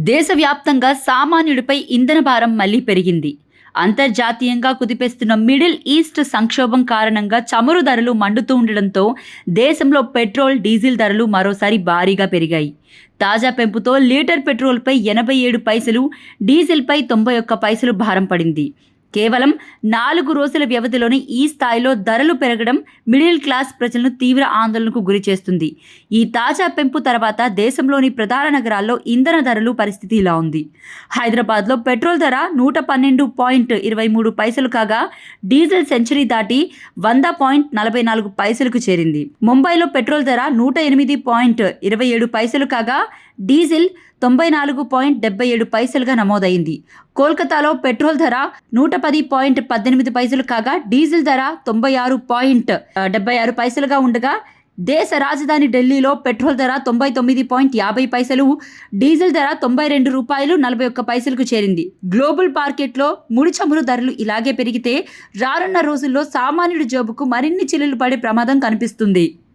దేశవ్యాప్తంగా సామాన్యుడిపై ఇంధన భారం మళ్లీ పెరిగింది. అంతర్జాతీయంగా కుదిపేస్తున్న మిడిల్ ఈస్ట్ సంక్షోభం కారణంగా చమురు ధరలు మండుతూ ఉండడంతో దేశంలో పెట్రోల్, డీజిల్ ధరలు మరోసారి భారీగా పెరిగాయి. తాజా పెంపుతో లీటర్ పెట్రోల్పై 87 పైసలు, డీజిల్పై 91 పైసలు భారం పడింది. కేవలం 4 రోజుల వ్యవధిలోనే ఈ స్థాయిలో ధరలు పెరగడం మిడిల్ క్లాస్ ప్రజలను తీవ్ర ఆందోళనకు గురి చేస్తుంది. ఈ తాజా పెంపు తర్వాత దేశంలోని ప్రధాన నగరాల్లో ఇంధన ధరలు పరిస్థితి ఇలా ఉంది. హైదరాబాద్లో పెట్రోల్ ధర 112.23 పైసలు కాగా డీజిల్ సెంచరీ దాటి 100.44 పైసలకు చేరింది. ముంబైలో పెట్రోల్ ధర 108.27 పైసలు కాగా డీజిల్ 94.77 పైసలుగా నమోదైంది. కోల్కతాలో పెట్రోల్ ధర 110.18 పైసలు కాగా డీజిల్ ధర 96.76 పైసలుగా ఉండగా దేశ రాజధాని ఢిల్లీలో పెట్రోల్ ధర 99.50 పైసలు, డీజిల్ ధర రూ. 92.41 పైసలకు చేరింది. గ్లోబల్ మార్కెట్లో ముడి చమురు ధరలు ఇలాగే పెరిగితే రానున్న రోజుల్లో సామాన్యుడి జోబుకు మరిన్ని చిల్లులు పడే ప్రమాదం కనిపిస్తుంది.